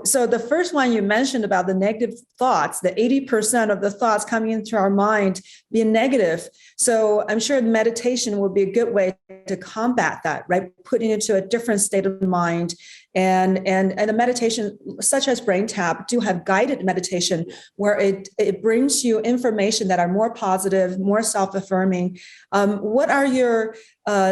So the first one you mentioned about the negative thoughts, the 80% of the thoughts coming into our mind being negative. So I'm sure meditation will be a good way to combat that, right? Putting it into a different state of mind. And the meditation, such as Brain Tap, do have guided meditation where it brings you information that are more positive, more self-affirming. What are your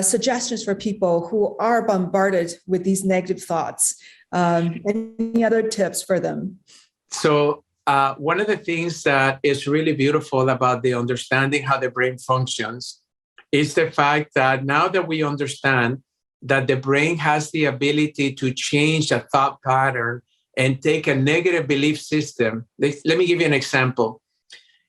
suggestions for people who are bombarded with these negative thoughts? Any other tips for them? So one of the things that is really beautiful about the understanding how the brain functions is the fact that now that we understand that the brain has the ability to change a thought pattern and take a negative belief system. Let me give you an example.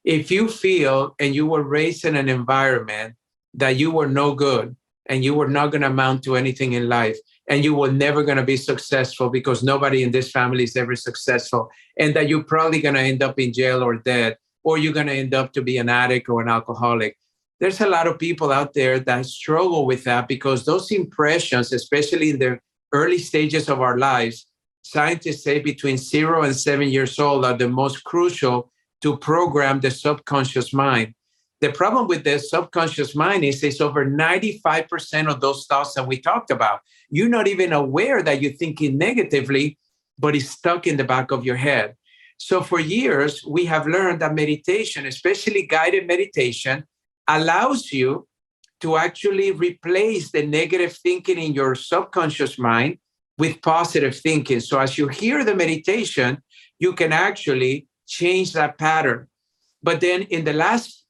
If you feel and you were raised in an environment that you were no good and you were not going to amount to anything in life, and you were never going to be successful because nobody in this family is ever successful, and that you're probably going to end up in jail or dead, or you're going to end up to be an addict or an alcoholic. There's a lot of people out there that struggle with that because those impressions, especially in the early stages of our lives, scientists say between 0 and 7 years old are the most crucial to program the subconscious mind. The problem with the subconscious mind is it's over 95% of those thoughts that we talked about. You're not even aware that you're thinking negatively, but it's stuck in the back of your head. So for years, we have learned that meditation, especially guided meditation, allows you to actually replace the negative thinking in your subconscious mind with positive thinking. So as you hear the meditation, you can actually change that pattern. But then in the last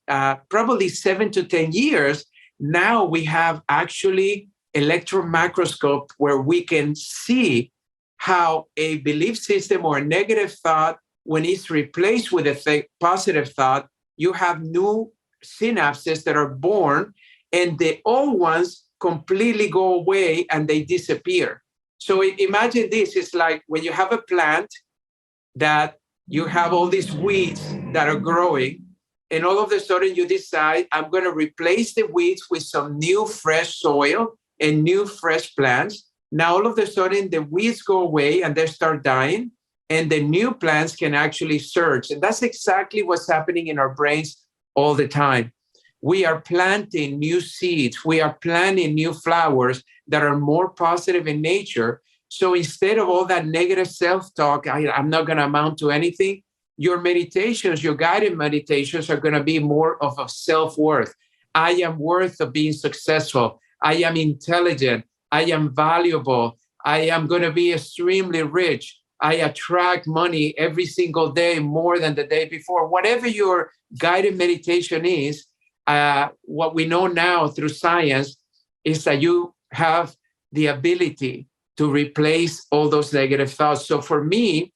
probably 7 to 10 years, now we have actually electron microscope where we can see how a belief system or a negative thought, when it's replaced with a positive thought, you have new synapses that are born and the old ones completely go away and they disappear. So imagine this, it's like when you have a plant that you have all these weeds that are growing, and all of a sudden you decide, I'm going to replace the weeds with some new fresh soil and new fresh plants. Now all of a sudden the weeds go away and they start dying, and the new plants can actually surge. And that's exactly what's happening in our brains all the time. We are planting new seeds. We are planting new flowers that are more positive in nature. So instead of all that negative self-talk, I'm not going to amount to anything, your meditations, your guided meditations are going to be more of a self-worth. I am worth of being successful. I am intelligent. I am valuable. I am going to be extremely rich. I attract money every single day more than the day before. Whatever your guided meditation is, what we know now through science is that you have the ability to replace all those negative thoughts. So for me,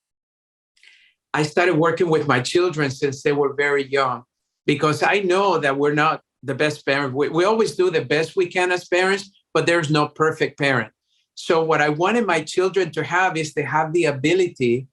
I started working with my children since they were very young, because I know that we're not the best parent. We always do the best we can as parents, but there's no perfect parent. So what I wanted my children to have is to have the ability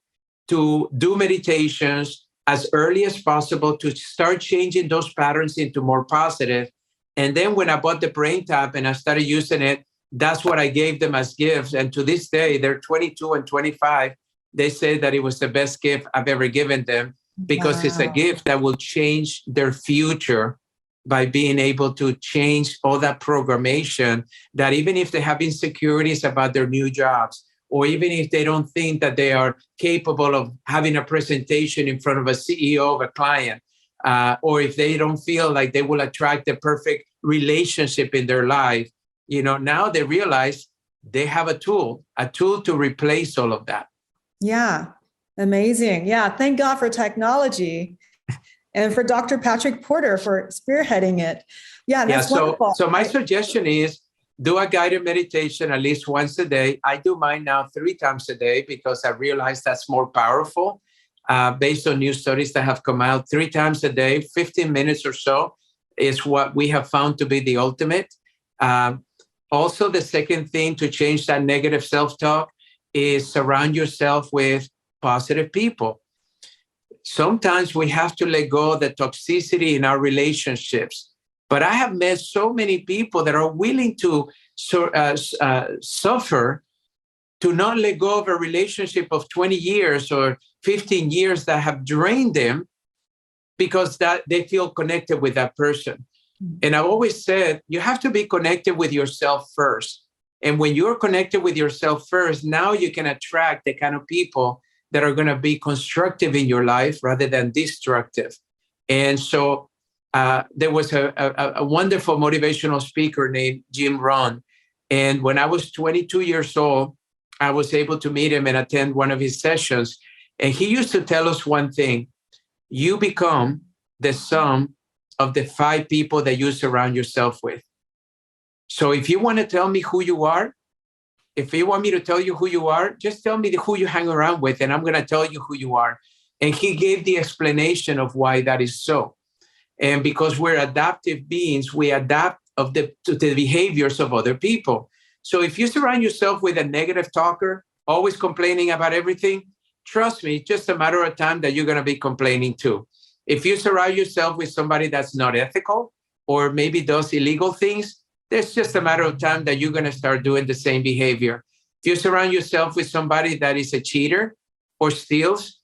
to do meditations as early as possible, to start changing those patterns into more positive. And then when I bought the Brain Tap and I started using it, that's what I gave them as gifts. And to this day, they're 22 and 25. They say that it was the best gift I've ever given them, because It's a gift that will change their future by being able to change all that programmation, that even if they have insecurities about their new jobs, or even if they don't think that they are capable of having a presentation in front of a CEO of a client, or if they don't feel like they will attract the perfect relationship in their life, now they realize they have a tool to replace all of that. Yeah, amazing. Yeah, thank God for technology. And for Dr. Patrick Porter for spearheading it. Yeah, that's wonderful. So my suggestion is do a guided meditation at least once a day. I do mine now 3 times a day because I realize that's more powerful. Based on new studies that have come out, 3 times a day, 15 minutes or so is what we have found to be the ultimate. Also, the second thing to change that negative self-talk is surround yourself with positive people. Sometimes we have to let go of the toxicity in our relationships. But I have met so many people that are willing to suffer to not let go of a relationship of 20 years or 15 years that have drained them because that they feel connected with that person. And I've always said, you have to be connected with yourself first. And when you're connected with yourself first, now you can attract the kind of people that are going to be constructive in your life rather than destructive. And so there was a wonderful motivational speaker named Jim Rohn. And when I was 22 years old, I was able to meet him and attend one of his sessions. And he used to tell us one thing: you become the sum of the 5 people that you surround yourself with. So if you want to tell me who you are, if you want me to tell you who you are, just tell me who you hang around with, and I'm going to tell you who you are. And he gave the explanation of why that is so. And because we're adaptive beings, we adapt to the behaviors of other people. So if you surround yourself with a negative talker, always complaining about everything, trust me, it's just a matter of time that you're going to be complaining too. If you surround yourself with somebody that's not ethical or maybe does illegal things, there's just a matter of time that you're going to start doing the same behavior. If you surround yourself with somebody that is a cheater or steals,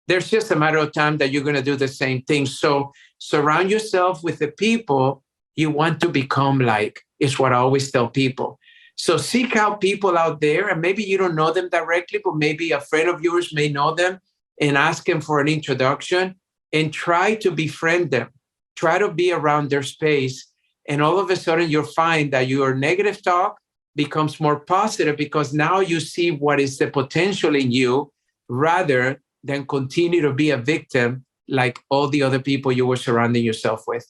there's just a matter of time that you're going to do the same thing. So surround yourself with the people you want to become like, is what I always tell people. So seek out people out there, and maybe you don't know them directly, but maybe a friend of yours may know them, and ask them for an introduction and try to befriend them. Try to be around their space. And all of a sudden you'll find that your negative talk becomes more positive because now you see what is the potential in you rather than continue to be a victim like all the other people you were surrounding yourself with.